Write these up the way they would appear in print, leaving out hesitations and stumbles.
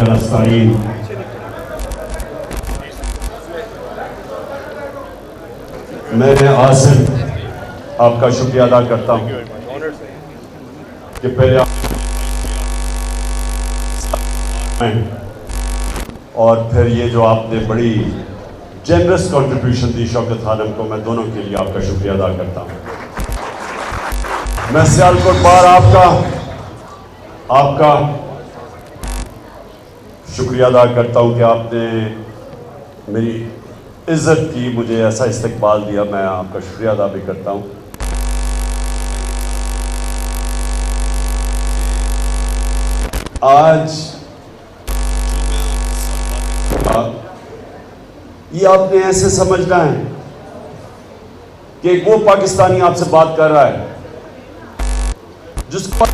फलस्तीन। मैं आसिम आपका शुक्रिया अदा करता हूं कि पहले और फिर ये जो आपने बड़ी जेनरस कंट्रीब्यूशन दी शौकत खानम को, मैं दोनों के लिए आपका शुक्रिया अदा करता हूं। मैं सियालकोट बार आपका शुक्रिया अदा करता हूं कि आपने मेरी इज्जत की, मुझे ऐसा इस्तकबाल दिया, मैं आपका शुक्रिया अदा भी करता हूं। आज ये आपने ऐसे समझना है कि वो पाकिस्तानी आपसे बात कर रहा है जिसको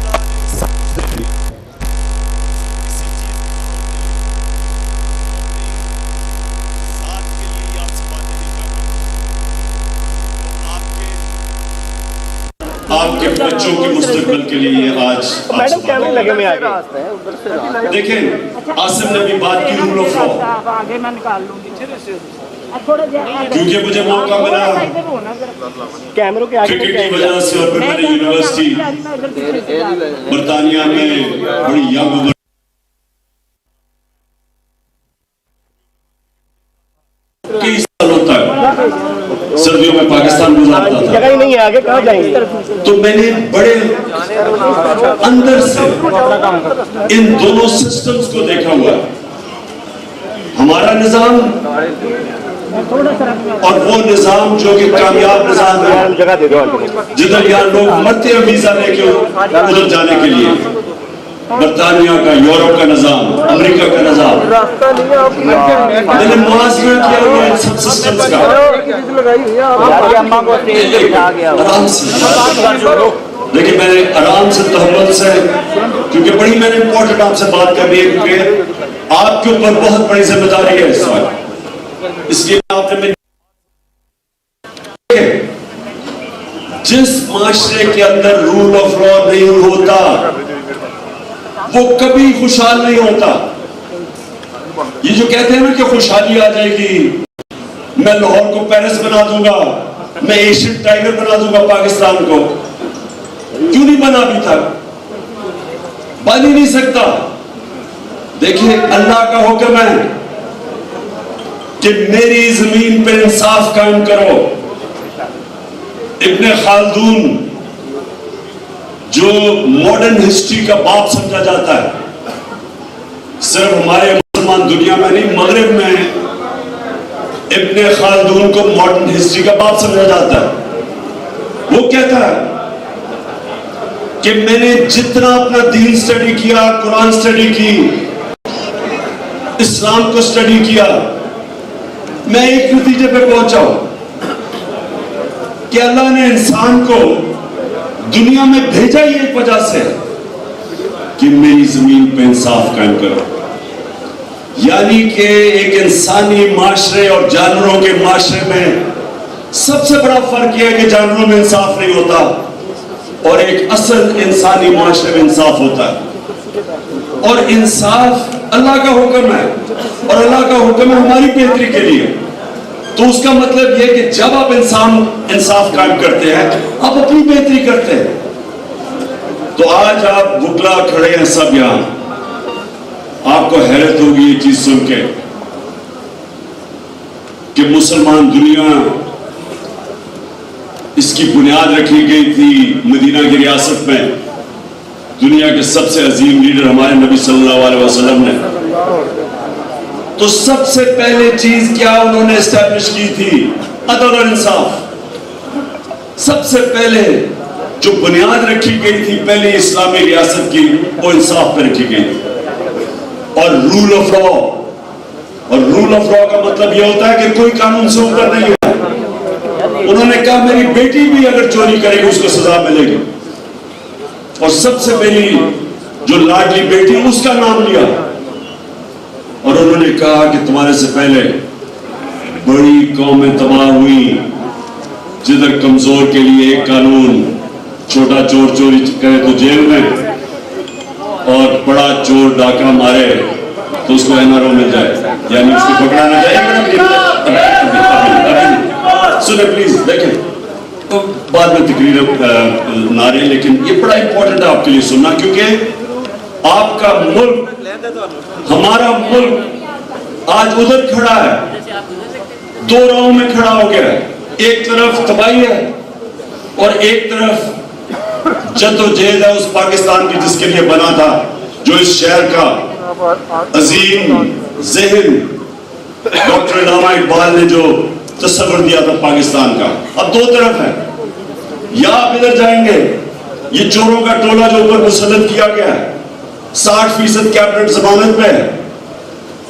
आपके बच्चों के मुस्तकबिल के लिए आज मैडम कैमरे लगे में आगे देखें, आसिम ने भी बात की रूल ऑफ लॉ, क्योंकि मुझे मौका मिला कैमरों के आगे क्रिकेट की वजह से, और फिर मैंने यूनिवर्सिटी बरतानिया में बड़ी यंग कई सालों तक सर्दियों में पाकिस्तान गुजारता था। जगह ही नहीं है आगे, कहाँ जाएंगे? तो मैंने बड़े अंदर से इन दोनों सिस्टम्स को देखा हुआ है, हमारा निजाम और वो निजाम जो कि कामयाब निजाम है, जगह दे दो जिधर यहाँ लोग मरते हैं वीजा लेके उधर जाने के लिए। बरतानिया का, यूरोप का निजाम, अमेरिका का निजाम, मैंने मुआसरा किया हुआ इन सब सिस्टम्स का। आराम से लेकिन मैंने आराम से तहम्मुल से, क्योंकि बड़ी मैंने इंपॉर्टेंट आपसे बात करनी है, क्योंकि आपके ऊपर बहुत बड़ी जिम्मेदारी है इस वक्त, इसलिए आपने जिस माशरे के अंदर रूल ऑफ लॉ नहीं होता वो कभी खुशहाल नहीं होता। ये जो कहते हैं ना कि खुशहाली आ जाएगी, मैं लाहौर को पेरिस बना दूंगा, मैं एशियन टाइगर बना दूंगा पाकिस्तान को, क्यों नहीं बना अभी तक? बन ही नहीं सकता। देखिए, अल्लाह का हुक्म है कि मेरी जमीन पे इंसाफ कायम करो। इब्ने खालदून, जो मॉडर्न हिस्ट्री का बाप समझा जाता है, सिर्फ हमारे मुसलमान दुनिया में नहीं, मगरिब में इब्ने खालदून को मॉडर्न हिस्ट्री का बाप समझा जाता है। वो कहता है कि मैंने जितना अपना दीन स्टडी किया, कुरान स्टडी की, इस्लाम को स्टडी किया, मैं एक नतीजे पे पहुंचा कि अल्लाह ने इंसान को दुनिया में भेजा ही एक वजह से कि मेरी जमीन पे इंसाफ कायम करो। यानी कि एक इंसानी माशरे और जानवरों के माशरे में सबसे बड़ा फर्क यह है कि जानवरों में इंसाफ नहीं होता और एक असल इंसानी माशरे में इंसाफ होता है। और इंसाफ अल्लाह का हुक्म है, और अल्लाह का हुक्म है हमारी बेहतरी के लिए। तो उसका मतलब यह कि जब आप इंसाफ कायम करते हैं, आप अपनी बेहतरी करते हैं। तो आज आप बुकला खड़े हैं सब यहां, आपको हैरत होगी ये चीज सुन के कि मुसलमान दुनिया, इसकी बुनियाद रखी गई थी मदीना की रियासत में। दुनिया के सबसे अजीम लीडर हमारे नबी सल्लल्लाहु अलैहि वसल्लम ने, तो सबसे पहले चीज क्या उन्होंने एस्टैब्लिश की थी? अदल और इंसाफ। सबसे पहले जो बुनियाद रखी गई थी पहले इस्लामी रियासत की, वो इंसाफ पर रखी गई थी, और रूल ऑफ लॉ। और रूल ऑफ लॉ का मतलब यह होता है कि कोई कानून से ऊपर नहीं है। उन्होंने कहा मेरी बेटी भी अगर चोरी करेगी उसको सजा मिलेगी, और सबसे मेरी जो लाडली बेटी उसका नाम लिया, और उन्होंने कहा कि तुम्हारे से पहले बड़ी कौमें तबाह हुई, जिधर कमजोर के लिए एक कानून, छोटा चोर चोरी करे तो जेल में, और बड़ा चोर डाका मारे तो उसको NRO मिल जाए, यानी उसको पकड़ा ना जाए। सुने प्लीज, देखें तो बाद में तकरीर नारे, लेकिन ये बड़ा इंपॉर्टेंट है आपके लिए सुनना, क्योंकि आपका मुल्क, हमारा मुल्क आज उधर खड़ा है, दो राहों में खड़ा हो गया है। एक तरफ तबाही है और एक तरफ जद्दोजहद है उस पाकिस्तान की जिसके लिए बना था, जो इस शहर का अजीम ज़हन डॉक्टर अल्लामा इकबाल ने जो तस्वर दिया था पाकिस्तान का। अब दो तरफ है, या आप इधर जाएंगे, ये चोरों का टोला जो ऊपर मुसल्लत किया गया है, 60% कैबिनेट जमानत पे है,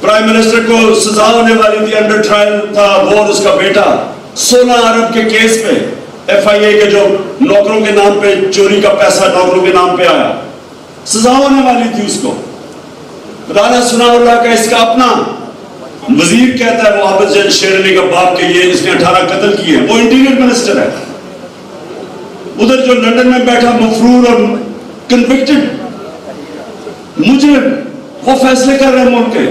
प्राइम मिनिस्टर को सजा होने वाली थी, अंडर ट्रायल था वो और उसका बेटा, 16 अरब के केस पे FIA के जो नौकरों के नाम पे चोरी का पैसा नौकरों के नाम पे आया, सजा होने वाली थी उसको। राना सनाउल्लाह का इसका अपना वजीर कहता है, वो आबिद शेर अली का बाप के, ये इसने 18 कत्ल किए हैं, वो इंटीरियर मिनिस्टर है। उधर जो लंदन में बैठा मफरूर और कन्विक्टेड मुजरिम, वो फैसले कर रहे हैं मुल्क के।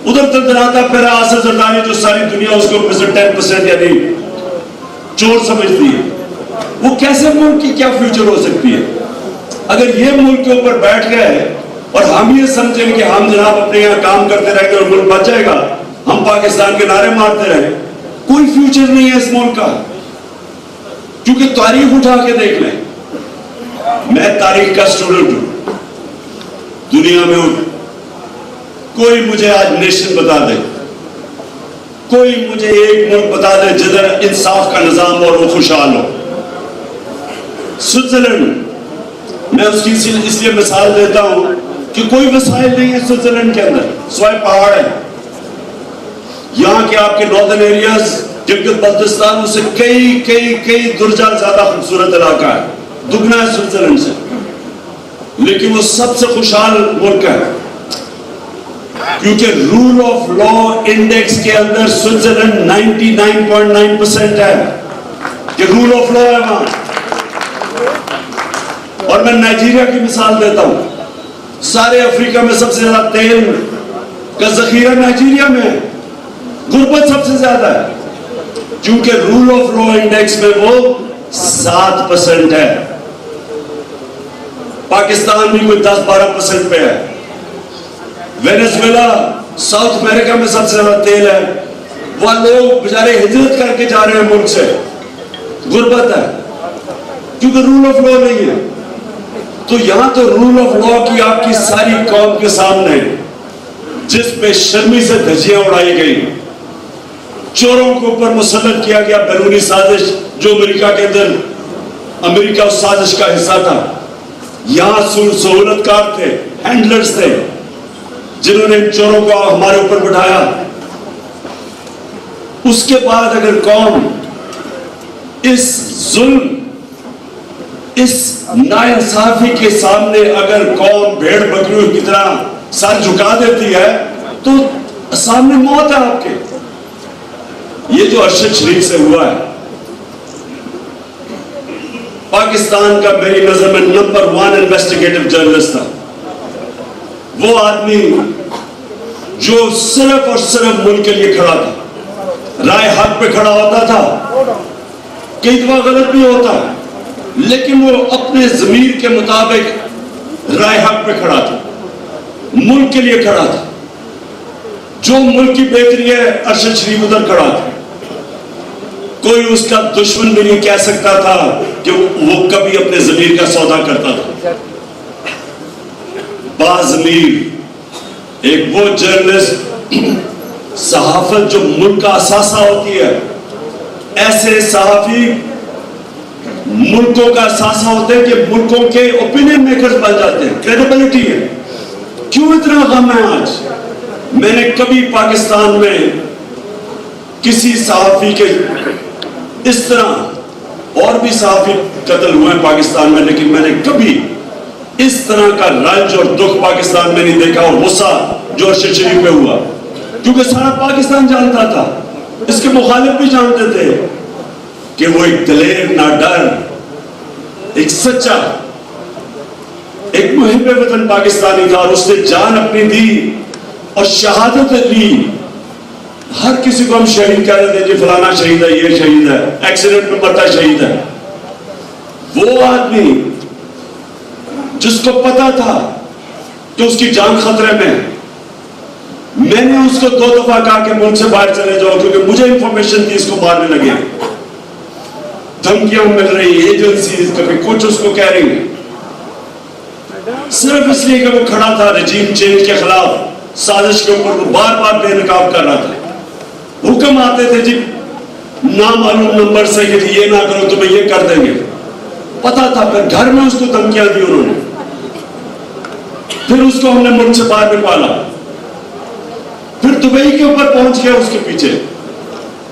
उधर तंदराता फिर आसिफ जरदारी, जो सारी दुनिया उसको 10% यानी चोर समझती है, वो कैसे मुल्क की क्या फ्यूचर हो सकती है? अगर ये मुल्क के ऊपर बैठ गए और हम ये समझें कि हम जनाब अपने यहाँ काम करते रहेंगे और मुल्क बच जाएगा, हम पाकिस्तान के नारे मारते रहे, कोई फ्यूचर नहीं है इस मुल्क का। क्योंकि तारीख उठा के देख लें, मैं तारीख का स्टूडेंट हूं, दुनिया में कोई मुझे आज नेशन बता दे, कोई मुझे एक मुल्क बता दे जिधर इंसाफ का निजाम और वो खुशहाल हो। स्विट्जरलैंड, मैं उसकी इसलिए मिसाल देता हूं कि कोई वसाइल नहीं है स्विट्जरलैंड के अंदर, सिवाय पहाड़ है। यहाँ के आपके नॉर्दर्न एरियाज, गिलगित बल्तिस्तान, उससे कई दुर्जा ज्यादा खूबसूरत इलाका है, दुगना है स्विट्जरलैंड से, लेकिन वो सबसे खुशहाल मुल्क है, क्योंकि रूल ऑफ लॉ इंडेक्स के अंदर स्विट्जरलैंड 99.9% है कि रूल ऑफ लॉ है वहां। और मैं नाइजीरिया की मिसाल देता हूं, सारे अफ्रीका में सबसे ज्यादा तेल का जखीरा नाइजीरिया में है, गुर्बत सबसे ज्यादा है, क्योंकि रूल ऑफ लॉ इंडेक्स में वो 7% है। पाकिस्तान भी कोई 10-12% पे है। वेनेजुएला साउथ अमेरिका में सबसे ज्यादा तेल है, वहां लोग बेचारे हिजरत करके जा रहे हैं मुल्क से, गुर्बत है, क्योंकि रूल ऑफ लॉ नहीं है। तो यहां तो रूल ऑफ लॉ की आपकी सारी कौम के सामने जिस बेशर्मी से धज्जियां उड़ाई गई, चोरों के ऊपर मुसल्लत किया गया बैरूनी साजिश, जो अमेरिका के अंदर, अमेरिका उस साजिश का हिस्सा था। यहां सहूलतकार थे, हैंडलर्स थे, जिन्होंने इन चोरों को हमारे ऊपर बिठाया। उसके बाद अगर कौम इस जुल्म, इस नाइंसाफी के सामने अगर कौम भेड़ बकरियों की तरह सर झुका देती है, तो सामने मौत है आपके। ये जो अरशद शरीफ से हुआ है, पाकिस्तान का मेरी नजर में नंबर 1 इन्वेस्टिगेटिव जर्नलिस्ट था। वो आदमी जो सिर्फ और सिर्फ मुल्क के लिए खड़ा था, राय हक पे खड़ा होता था, कई दफा गलत भी होता है, लेकिन वो अपने जमीर के मुताबिक राय हक पे खड़ा था, मुल्क के लिए खड़ा था। जो मुल्क की बेहतरी है, अरशद शरीफ उधर खड़ा था। कोई उसका दुश्मन भी नहीं कह सकता था कि वो कभी अपने जमीर का सौदा करता था। बाज़मीर एक वो जर्नलिस्ट, सहाफत जो मुल्क का असासा होती है, ऐसे सहाफी मुल्कों का असासा होते हैं कि मुल्कों के ओपिनियन मेकर्स बन जाते हैं, क्रेडिबिलिटी है। क्यों इतना गम है आज? मैंने कभी पाकिस्तान में किसी सहाफी के इस तरह, और भी सहाफी कत्ल हुए हैं पाकिस्तान में, लेकिन मैंने कभी इस तरह का रंज और दुख पाकिस्तान में नहीं देखा, और गुस्सा जो अरशद शरीफ पे हुआ, क्योंकि सारा पाकिस्तान जानता था, इसके मुखालिफ भी जानते थे कि वो एक दलेर, ना डर, एक सच्चा, एक मुहिब वतन पाकिस्तानी था, और उसने जान अपनी दी और शहादत ली। हर किसी को हम शहीद कह देते हैं, जी फलाना शहीद है, ये शहीद है, एक्सीडेंट में मरता शहीद है। वो आदमी जिसको पता था कि उसकी जान खतरे में है, मैंने उसको 2 दफा कहा कि मुल्क से बाहर चले जाओ, क्योंकि मुझे इंफॉर्मेशन थी इसको मारने लगे। धमकियां मिल रही, एजेंसी कभी कुछ उसको कह रही है, सिर्फ इसलिए कि वो खड़ा था रजीम चेंज के खिलाफ साजिश के ऊपर, वो बार बार बेनकाब कर रहा था। हुक्म आते थे जी नामालूम नंबर से कि ये ना करो तुम्हें ये कर देंगे, पता था। फिर घर में उसको धमकियां दी उन्होंने, फिर उसको हमने मुल्क से बाहर निकाला, फिर दुबई के ऊपर पहुंच गया उसके पीछे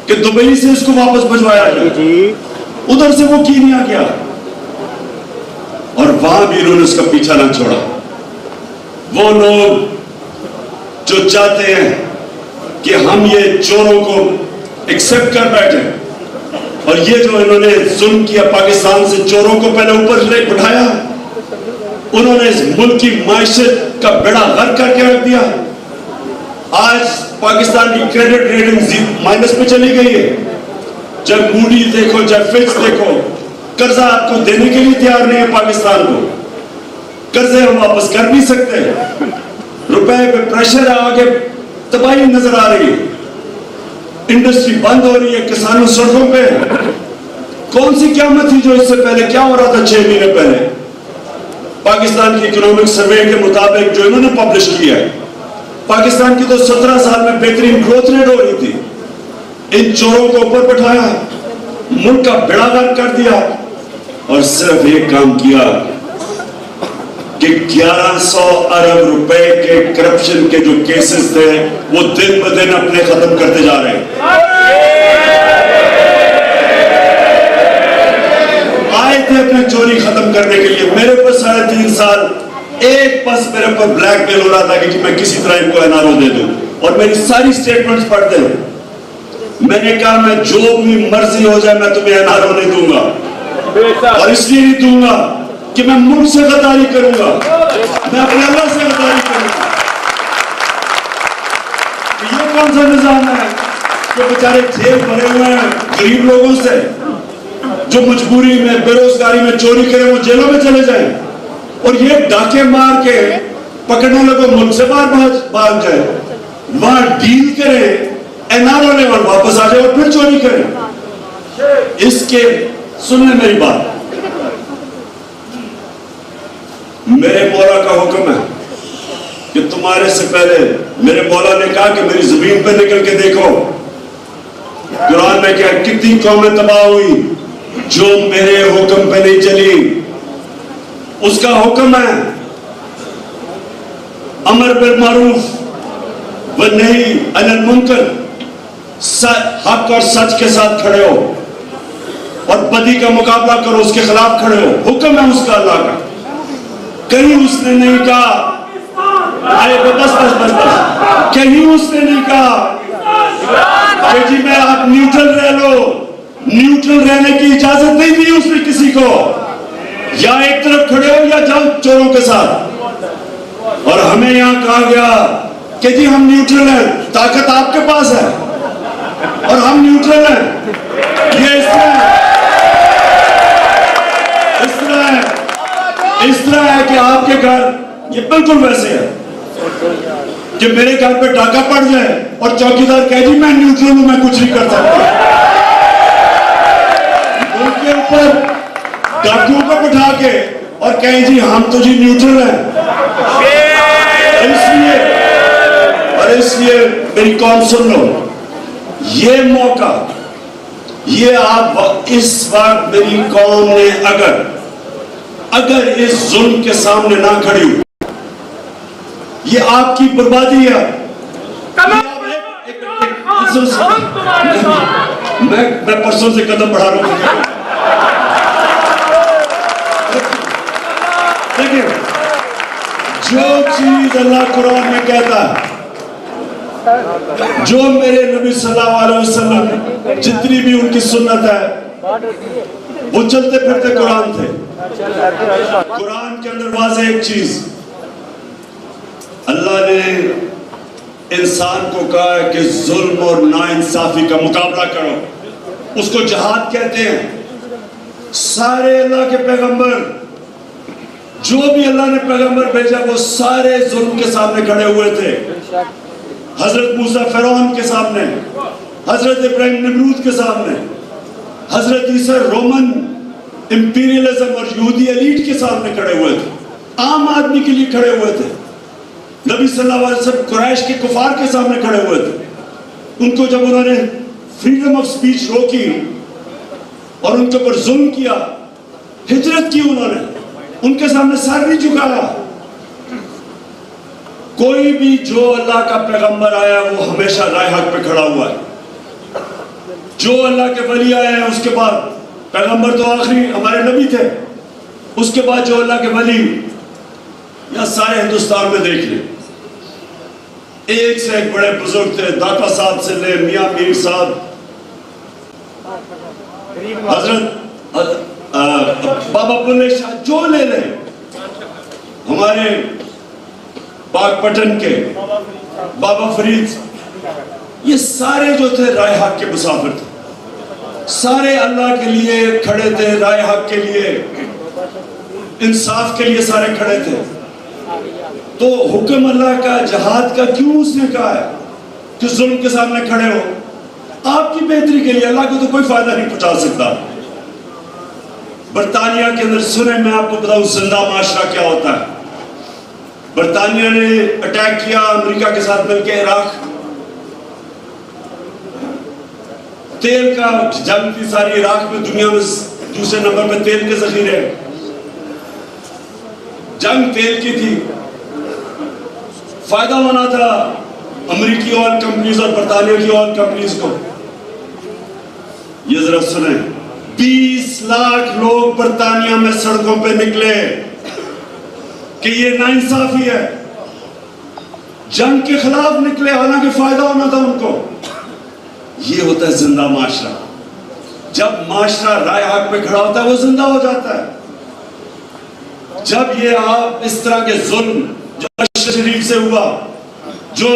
कि दुबई से उसको वापस भिजवाया जाए। उधर से वो कीनिया गया और वहां भी उन्होंने उसका पीछा ना छोड़ा। वो लोग जो चाहते हैं कि हम ये चोरों को एक्सेप्ट कर बैठे, और ये जो इन्होंने जुल्म किया, पाकिस्तान से चोरों को पहले ऊपर ले बिठाया, उन्होंने इस मुल्क की माइशत का बेड़ा गर्क करके रख दिया। आज पाकिस्तान की क्रेडिट रेटिंग माइनस पे चली गई है। जब मूडी देखो, जब फिच देखो, कर्जा आपको देने के लिए तैयार नहीं है पाकिस्तान को। कर्जे हम वापस कर नहीं सकते, रुपए पे प्रेशर है, आगे तबाही नजर आ रही है, इंडस्ट्री बंद हो रही है, किसानों सड़कों पे। कौन सी क़यामत थी जो इससे पहले क्या हो रहा था 6 महीने पहले? पाकिस्तान की इकोनॉमिक सर्वे के मुताबिक जो इन्होंने पब्लिश किया है, पाकिस्तान की तो 17 साल में बेहतरीन ग्रोथ रेट हो रही थी। इन चोरों को ऊपर बैठाया, मुल्क का बेड़ा गर्क कर दिया, और सिर्फ एक काम किया कि 1100 अरब रुपए के करप्शन के जो केसेस थे वो दिन ब दिन अपने खत्म करते जा रहे हैं। आए थे अपनी चोरी खत्म करने के लिए। मेरे ऊपर 3.5 साल एक बस मेरे ऊपर ब्लैकमेल हो रहा था कि मैं किसी तरह इनको एनआरओ दे दूं, और मेरी सारी स्टेटमेंट्स पढ़ते हैं। मैंने कहा मैं जो भी मर्जी हो जाए मैं तुम्हें एनआरओ नहीं दूंगा, और इसलिए नहीं दूंगा कि मैं मुल्क से गद्दारी करूंगा, मैं अपने अल्लाह से गद्दारी करूंगा। ये कौन सा निजाम है जो बेचारे जेल भरे हुए हैं गरीब लोगों से, जो मजबूरी में बेरोजगारी में चोरी करें वो जेलों में चले जाएं, और ये डाके मार के पकड़ने लगो मुल्क से बाहर भाग जाए, वहां डील करें एनआरओ ले और वापस आ जाए और फिर चोरी करें। इसके सुनने मेरी बात, मेरे मौला का हुक्म है कि तुम्हारे से पहले मेरे मौला ने कहा कि मेरी जमीन पे निकल के देखो। कुरान में क्या कितनी कौमें तबाह हुई जो मेरे हुक्म पे नहीं चली। उसका हुक्म है अमर बिल मारूफ व नही अनिल मुनकर, हक और सच के साथ खड़े हो और बदी का मुकाबला करो, उसके खिलाफ खड़े हो। हुक्म है उसका अल्लाह का। कहीं उसने नहीं कहा अरे बस बस बस बस, कहीं उसने नहीं कहा कि जी मैं आप न्यूट्रल रह लो। न्यूट्रल रहने की इजाजत नहीं दी उसने किसी को, या एक तरफ खड़े हो या जाओ चोरों के साथ। और हमें यहां कहा गया कि जी हम न्यूट्रल हैं, ताकत आपके पास है और हम न्यूट्रल हैं। ये इस तरह है कि आपके घर ये बिल्कुल वैसे है कि मेरे घर पे डाका पड़ जाए और चौकीदार कहे जी मैं न्यूट्रल हूं, मैं कुछ नहीं कर सकता। उनके ऊपर डाकुओं को बिठा के और कहे जी हम तो जी न्यूट्रल हैं। इसलिए मेरी कौम सुन लो, ये मौका, ये आप इस बार मेरी कौम ने अगर इस जुल्म के सामने ना खड़ी हो, ये आपकी बर्बादी है। मैं परसों से कदम बढ़ा रहा हूं। देखिए, जो चीज अल्लाह कुरान में कहता है, जो मेरे नबी सल्लल्लाहु अलैहि वसल्लम जितनी भी उनकी सुन्नत है वो चलते फिरते कुरान थे। कुरान के अंदर वाज़ेह एक चीज, अल्लाह ने इंसान को कहा है कि जुल्म और नाइंसाफी का मुकाबला करो। उसको जिहाद कहते हैं। सारे अल्लाह के पैगंबर, जो भी अल्लाह ने पैगंबर भेजा, वो सारे जुल्म के सामने खड़े हुए थे। हजरत मूसा फिरौन के सामने, हजरत इब्राहिम नमरूद के सामने, हजरत ईसा रोमन इंपीरियलिज्म और यहूदी एलीट के सामने खड़े हुए थे। आम आदमी के लिए खड़े हुए थे। नबी सल्लल्लाहु अलैहि वसल्लम कुरैश के कुफार के सामने खड़े हुए थे। उनको जब उन्होंने फ्रीडम ऑफ स्पीच रोकी और उनके ऊपर जुल्म किया, हिजरत की उन्होंने, उनके सामने सर नहीं झुकाया। कोई भी जो अल्लाह का पैगंबर आया वो हमेशा राह हक पे खड़ा हुआ है। जो अल्लाह के वली आए हैं, उसके बाद पैगंबर तो आखिरी हमारे नबी थे, उसके बाद जो अल्लाह के वली, या सारे हिंदुस्तान में देख लें, एक से एक बड़े बुजुर्ग थे। दाता साहब से ले मियां मीर साहब, हजरत बाबा बुल्ले शाह, जो ले लें, हमारे बागपटन के बाबा फरीद, ये सारे जो थे राय हक के मुसाफिर थे। सारे अल्लाह के लिए खड़े थे, राय हक के लिए, इंसाफ के लिए सारे खड़े थे। तो हुक्म अल्लाह का, जहाद का क्यों उसने कहा है कि जुल्म के सामने खड़े हो? आपकी बेहतरी के लिए। अल्लाह को तो कोई फायदा नहीं पहुंचा सकता। बरतानिया के अंदर सुने, मैं आपको बताऊं जिंदा माशरा क्या होता है। बरतानिया ने अटैक किया अमेरिका के साथ मिलकर इराक, तेल का जंग थी सारी इराक में, दुनिया में दूसरे नंबर पे तेल के जखीरे, जंग तेल की थी। फायदा होना था अमेरिकी ऑयल कंपनीज और बरतानिया की ऑयल कंपनीज को। ये जरा सुने, 20 लाख लोग बरतानिया में सड़कों पे निकले कि ये नाइंसाफी है, जंग के खिलाफ निकले, हालांकि फायदा होना था उनको। ये होता है जिंदा माशरा। जब माशरा राय हक पे खड़ा होता है, वो जिंदा हो जाता है। जब ये आप इस तरह के जुल्म जो अशरफ शरीफ से हुआ, जो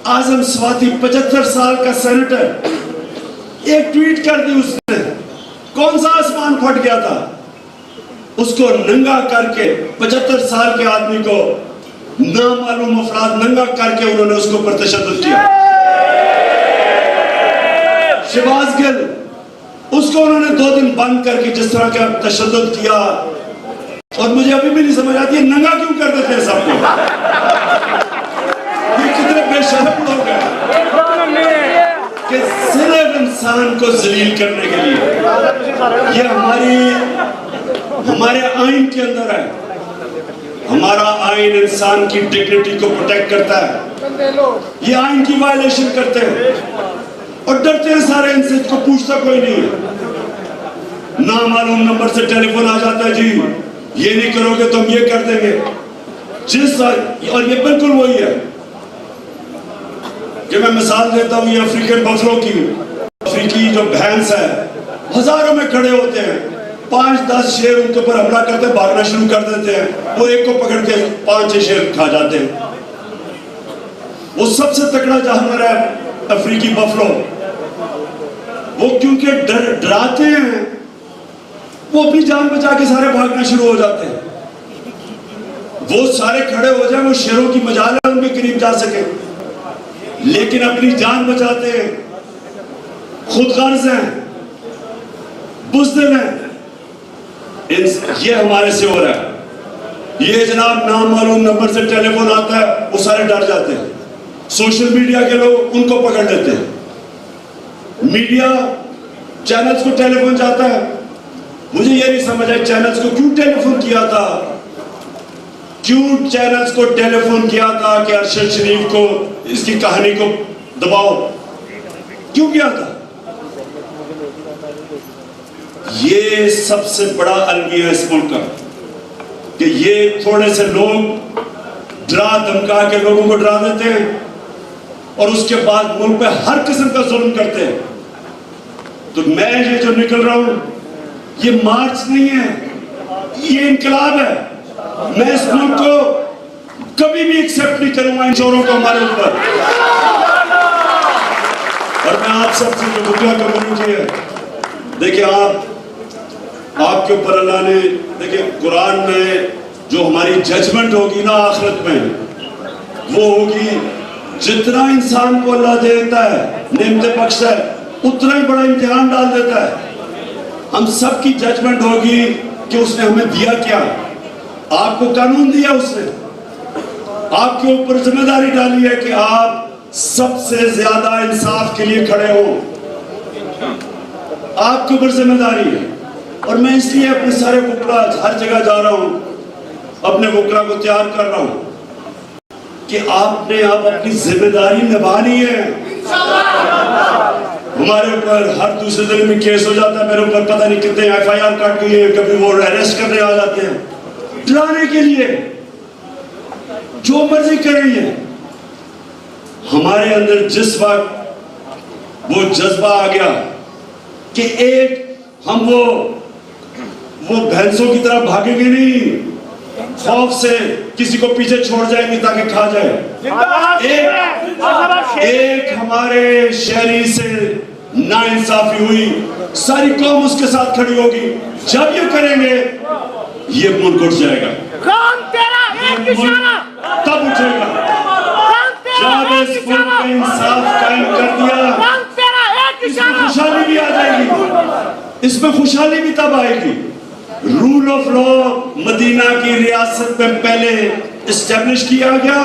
आजम स्वाति 75 साल का सेनेटर, एक ट्वीट कर दी उसने, कौन सा आसमान फट गया था, उसको नंगा करके 75 साल के आदमी को नामालूम अफराद नंगा करके उन्होंने उसको पर तशद्दुद किया। शहबाज गिल, उसको उन्होंने 2 दिन बंद करके जिस तरह का तशद्दुद किया, और मुझे अभी भी नहीं समझ आती है नंगा क्यों कर देते हैं सबको। ये कितने बेशर्म लोग हैं कि सिर्फ इंसान को जलील करने के लिए। ये हमारे आइन के अंदर है। हमारा आइन इंसान की डिग्निटी को प्रोटेक्ट करता है। ये आइन की वायलेशन करते हैं और डरते हैं सारे इनसे, इसको पूछता कोई नहीं है। नामालूम नंबर से टेलीफोन आ जाता है, जी ये नहीं करोगे तो हम ये कर देंगे। और ये बिल्कुल वही है कि मैं मिसाल देता हूं, ये अफ्रीकन बफलो की, अफ्रीकी जो भैंस है, हजारों में खड़े होते हैं, 5-10 शेर उनके ऊपर हमला करते हैं, भागना शुरू कर देते हैं, वो एक को पकड़ के 5-6 शेर खा जाते हैं। वो सबसे तगड़ा जानवर है अफ्रीकी बफलो। वो क्योंकि डराते हैं, वो अपनी जान बचा के सारे भागना शुरू हो जाते हैं। वो सारे खड़े हो जाए, वो शेरों की मजाल है उनके करीब जा सके, लेकिन अपनी जान बचाते हैं, खुदगर्ज हैं, बुज़दिल हैं। ये हमारे से हो रहा है। ये जनाब नामालूम नंबर से टेलीफोन आता है, वो सारे डर जाते हैं। सोशल मीडिया के लोग उनको पकड़ लेते हैं। मीडिया चैनल्स को टेलीफोन जाता है। मुझे ये नहीं समझ आया चैनल्स को क्यों टेलीफोन किया था, क्यों चैनल्स को टेलीफोन किया था कि अरशद शरीफ को, इसकी कहानी को दबाओ, क्यों किया था? ये सबसे बड़ा अलमिया इस मुल्क का कि ये थोड़े से लोग डरा धमका के लोगों को डरा देते हैं और उसके बाद मुल्क पे हर किस्म का जुल्म करते हैं। तो मैं ये जो निकल रहा हूं, ये मार्च नहीं है, ये इनकलाब है। मैं इस मुल्क को कभी भी एक्सेप्ट नहीं करूंगा इन चोरों को हमारे ऊपर। और मैं आप सबसे जो मुद्दा कम्युनिटी है, देखिए आपके ऊपर अल्लाह ने, देखिए कुरान में जो हमारी जजमेंट होगी ना आखिरत में, वो होगी जितना इंसान को अल्लाह देता है, नेमतें बख्शता है, उतना ही बड़ा इम्तिहान डाल देता है। हम सब की जजमेंट होगी कि उसने हमें दिया क्या। आपको कानून दिया उसने, आपके ऊपर जिम्मेदारी डाली है कि आप सबसे ज्यादा इंसाफ के लिए खड़े हो, आपके ऊपर जिम्मेदारी है। और मैं इसलिए अपने सारे वकला हर जगह जा रहा हूं, अपने वकला को तैयार कर रहा हूं कि आपने अब अपनी जिम्मेदारी निभानी है। हमारे ऊपर हर दूसरे दिन में केस हो जाता है, मेरे ऊपर पता नहीं कितने FIR काट गई है, कभी वो अरेस्ट करने आ जाते हैं डराने के लिए, जो मर्जी करेंगे। हमारे अंदर जिस वक्त वो जज्बा आ गया कि एक हम वो भैंसों की तरह भागेंगे नहीं, खौफ से किसी को पीछे छोड़ जाएंगे ताकि खा जाए। एक हमारे शहरी से नाइंसाफी हुई, सारी कौम उसके साथ खड़ी होगी। जब ये करेंगे ये मुल्क उठ जाएगा, तब उठेगा। जब इस मुल्क में इंसाफ कायम कर दिया, इसमें खुशहाली भी आ जाएगी, इसमें खुशहाली भी तब आएगी। रूल ऑफ लॉ मदीना की रियासत में पहले इस्टेब्लिश किया गया,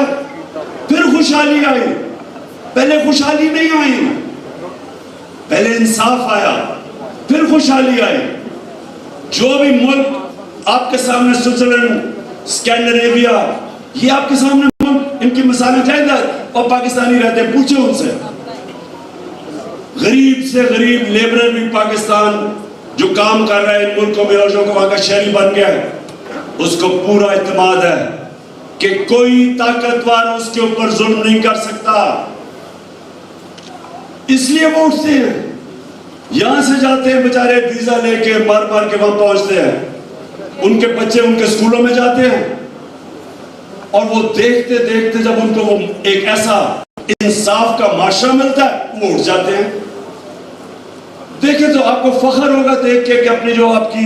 फिर खुशहाली आई। पहले खुशहाली नहीं आई, पहले इंसाफ आया, फिर खुशहाली आई। जो भी मुल्क आपके सामने, स्विट्जरलैंड, स्कैंडिनेविया, ये आपके सामने मुल्क, इनकी मिसालें जायदाद और पाकिस्तानी रहते हैं, पूछे उनसे। गरीब से गरीब लेबरर भी पाकिस्तान जो काम कर रहा है इन मुल्कों में और जो वहां का शहरी बन गया है, उसको पूरा इत्मीनान है कि कोई ताकतवर उसके ऊपर जुल्म नहीं कर सकता। इसलिए वो उठते हैं, यहां से जाते हैं बेचारे वीजा लेके, मार मार के वहां पहुंचते हैं। उनके बच्चे उनके स्कूलों में जाते हैं और वो देखते देखते जब उनको वो एक ऐसा इंसाफ का माशरा मिलता है, वो उठ जाते हैं। देखे तो आपको फख्र होगा देख के कि अपनी जो आपकी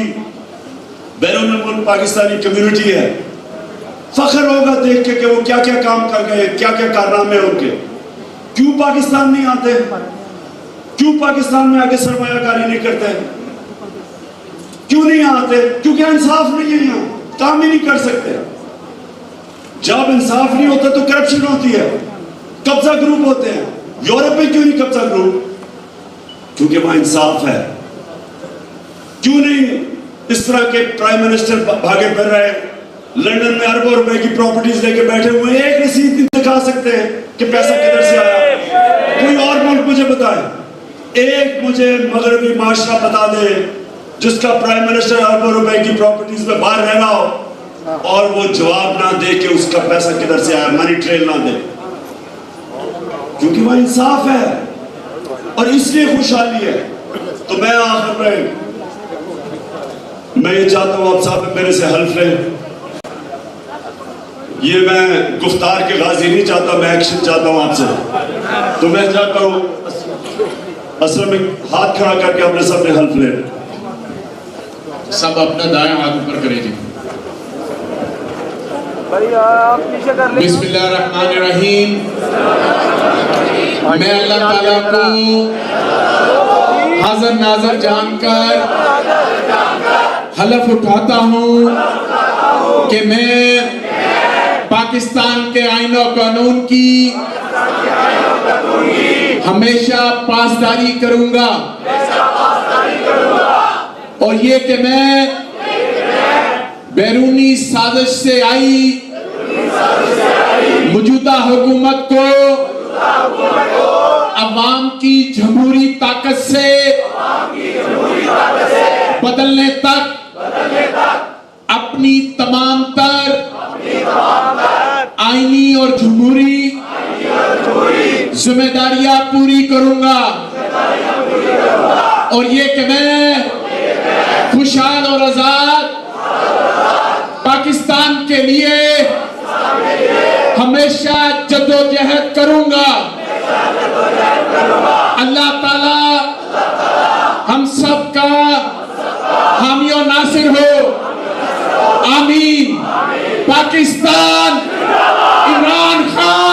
बैरून मुल्क पाकिस्तानी कम्युनिटी है, फख्र होगा देख के कि वो क्या क्या काम कर गए, क्या क्या कारनामे उनके। क्यों पाकिस्तान नहीं आते, क्यों पाकिस्तान में आके सरमायाकारी नहीं करते, क्यों नहीं आते? क्योंकि इंसाफ नहीं है, यहाँ काम ही नहीं कर सकते। जब इंसाफ नहीं होता तो करप्शन होती है, कब्जा ग्रुप होते हैं। यूरोप में क्यों नहीं कब्जा ग्रुप? क्योंकि वहां इंसाफ है। क्यों नहीं इस तरह के प्राइम मिनिस्टर भागे फिर रहे, लंदन में अरबों रुपए की प्रॉपर्टीज लेके बैठे हुए, एक रसीद नहीं दिखा सकते हैं कि पैसा किधर से आया। कोई और मुल्क मुझे बताए, एक मुझे मगरबी माशरा बता दे जिसका प्राइम मिनिस्टर अरबों रुपए की प्रॉपर्टीज में बाहर रह रहा हो और वो जवाब ना दे कि उसका पैसा किधर से आया, मनी ट्रेल ना दे। क्योंकि वह इंसाफ है और इसलिए खुशहाली है। तो मैं आखिर में मैं ये चाहता हूं आप साहब मेरे से हल्फ लें। ये मैं गुफ्तार के गाजी नहीं चाहता, मैं एक्शन चाहता हूं आपसे। तो मैं चाहता हूं असल में हाथ खड़ा करके अपने सबने हल्फ ले। सब अपना दायां हाथ ऊपर करें जी। बिस्मिल्लाहिर्रहमानिर्रहीम। मैं अल्लाह ताला को हाज़िर नाज़िर जानकर हलफ उठाता हूँ कि मैं पाकिस्तान के आईन और कानून की हमेशा पासदारी करूंगा और ये कि मैं बैरूनी साजिश से आई मौजूदा हुकूमत को अवाम की जमहूरी ताकत से बदलने तक अपनी तमाम तर आईनी और जमहूरी जिम्मेदारियां पूरी करूंगा और ये कि मैं खुशहाल और आजाद पाकिस्तान के लिए हमेशा जद्दोजहद करूंगा। अल्लाह ताला हम सबका हामी और नासिर हो। आमीन। पाकिस्तान, इमरान खान